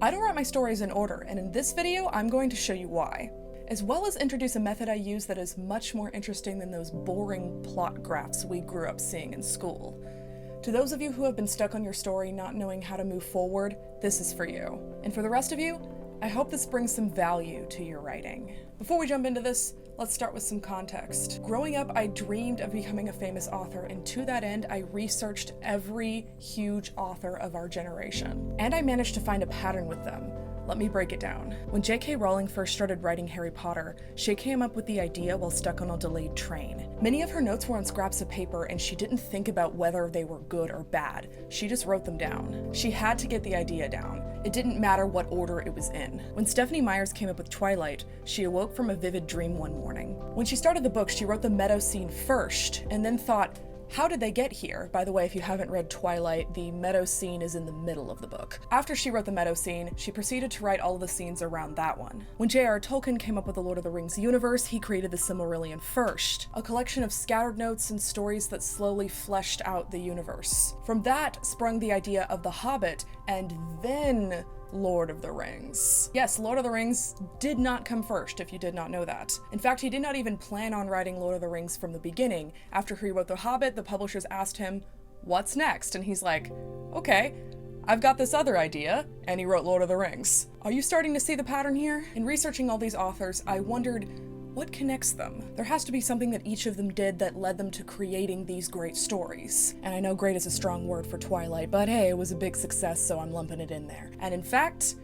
I don't write my stories in order, and in this video, I'm going to show you why, as well as introduce a method I use that is much more interesting than those boring plot graphs we grew up seeing in school. To those of you who have been stuck on your story not knowing how to move forward, this is for you. And for the rest of you, I hope this brings some value to your writing. Before we jump into this, let's start with some context. Growing up, I dreamed of becoming a famous author, and to that end, I researched every huge author of our generation. And I managed to find a pattern with them. Let me break it down. When J.K. Rowling first started writing Harry Potter, she came up with the idea while stuck on a delayed train. Many of her notes were on scraps of paper, and she didn't think about whether they were good or bad. She just wrote them down. She had to get the idea down. It didn't matter what order it was in. When Stephenie Meyers came up with Twilight, she awoke from a vivid dream one morning. When she started the book, she wrote the meadow scene first, and then thought, how did they get here? By the way, if you haven't read Twilight, the meadow scene is in the middle of the book. After she wrote the meadow scene, she proceeded to write all of the scenes around that one. When J.R. Tolkien came up with the Lord of the Rings universe, he created the Silmarillion first, a collection of scattered notes and stories that slowly fleshed out the universe. From that sprung the idea of The Hobbit, and then Lord of the Rings. Yes, Lord of the Rings did not come first, if you did not know that. In fact, he did not even plan on writing Lord of the Rings from the beginning. After he wrote The Hobbit, the publishers asked him, what's next? And he's like, okay, I've got this other idea, and he wrote Lord of the Rings. Are you starting to see the pattern here? In researching all these authors, I wondered, what connects them? There has to be something that each of them did that led them to creating these great stories. And I know great is a strong word for Twilight, but hey, it was a big success, so I'm lumping it in there. And in fact,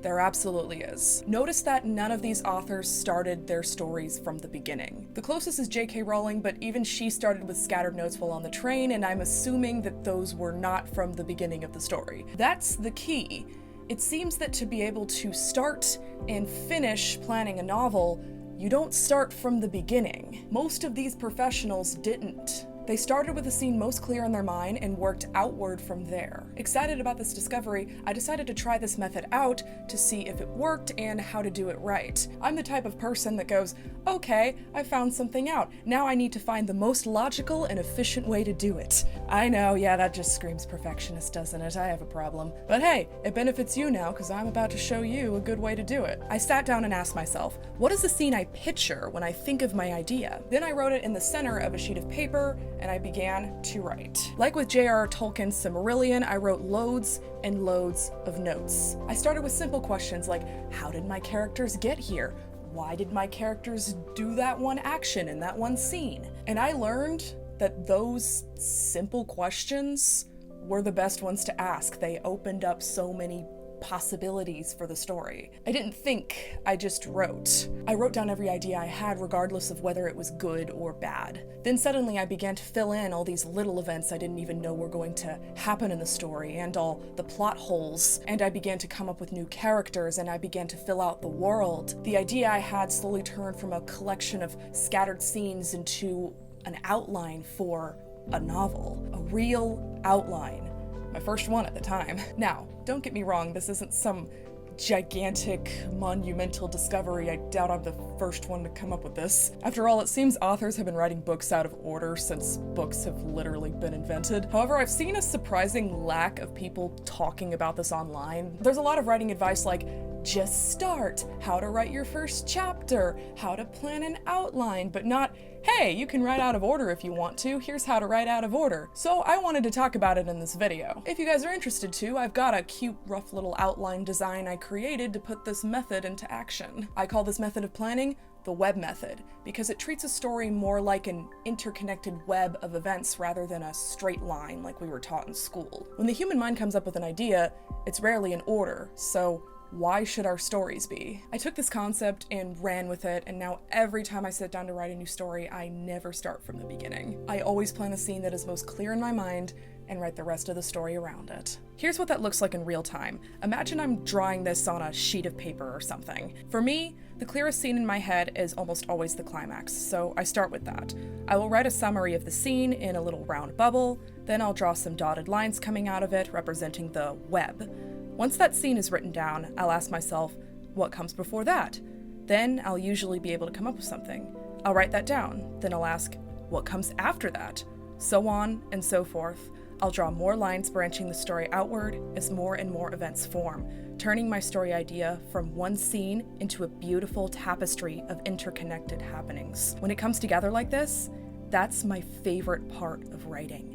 there absolutely is. Notice that none of these authors started their stories from the beginning. The closest is J.K. Rowling, but even she started with scattered notes while on the train, and I'm assuming that those were not from the beginning of the story. That's the key. It seems that to be able to start and finish planning a novel, you don't start from the beginning. Most of these professionals didn't. They started with a scene most clear in their mind and worked outward from there. Excited about this discovery, I decided to try this method out to see if it worked and how to do it right. I'm the type of person that goes, okay, I found something out. Now I need to find the most logical and efficient way to do it. I know, yeah, that just screams perfectionist, doesn't it? I have a problem. But hey, it benefits you now because I'm about to show you a good way to do it. I sat down and asked myself, what is the scene I picture when I think of my idea? Then I wrote it in the center of a sheet of paper, and I began to write. Like with J.R. Tolkien's Silmarillion, I wrote loads and loads of notes. I started with simple questions like, how did my characters get here? Why did my characters do that one action in that one scene? And I learned that those simple questions were the best ones to ask. They opened up so many possibilities for the story. I didn't think, I just wrote. I wrote down every idea I had regardless of whether it was good or bad. Then suddenly I began to fill in all these little events I didn't even know were going to happen in the story, and all the plot holes, and I began to come up with new characters, and I began to fill out the world. The idea I had slowly turned from a collection of scattered scenes into an outline for a novel, a real outline. My first one at the time. Now, don't get me wrong, this isn't some gigantic, monumental discovery. I doubt I'm the first one to come up with this. After all, it seems authors have been writing books out of order since books have literally been invented. However, I've seen a surprising lack of people talking about this online. There's a lot of writing advice like, just start, how to write your first chapter, how to plan an outline, but not, hey, you can write out of order if you want to, here's how to write out of order. So I wanted to talk about it in this video. If you guys are interested to, I've got a cute, rough little outline design I created to put this method into action. I call this method of planning the web method, because it treats a story more like an interconnected web of events rather than a straight line like we were taught in school. When the human mind comes up with an idea, it's rarely in order, so why should our stories be? I took this concept and ran with it, and now every time I sit down to write a new story, I never start from the beginning. I always plan the scene that is most clear in my mind and write the rest of the story around it. Here's what that looks like in real time. Imagine I'm drawing this on a sheet of paper or something. For me, the clearest scene in my head is almost always the climax, so I start with that. I will write a summary of the scene in a little round bubble, then I'll draw some dotted lines coming out of it representing the web. Once that scene is written down, I'll ask myself, what comes before that? Then I'll usually be able to come up with something. I'll write that down. Then I'll ask, what comes after that? So on and so forth. I'll draw more lines branching the story outward as more and more events form. turning my story idea from one scene into a beautiful tapestry of interconnected happenings. When it comes together like this, that's my favorite part of writing.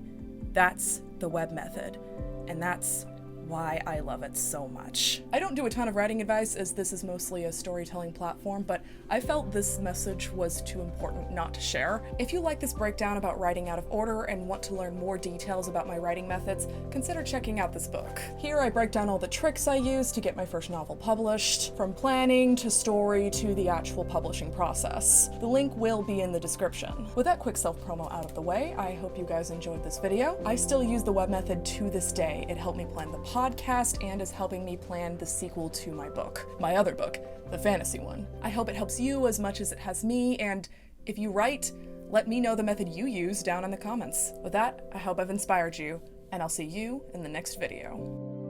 That's the web method, and that's why I love it so much. I don't do a ton of writing advice, as this is mostly a storytelling platform, but I felt this message was too important not to share. If you like this breakdown about writing out of order and want to learn more details about my writing methods, consider checking out this book. Here I break down all the tricks I used to get my first novel published, from planning to story to the actual publishing process. The link will be in the description. With that quick self-promo out of the way, I hope you guys enjoyed this video. I still use the web method to this day. It helped me plan the podcast and is helping me plan the sequel to my book. My other book, the fantasy one. I hope it helps you as much as it has me, and if you write, let me know the method you use down in the comments. With that, I hope I've inspired you, and I'll see you in the next video.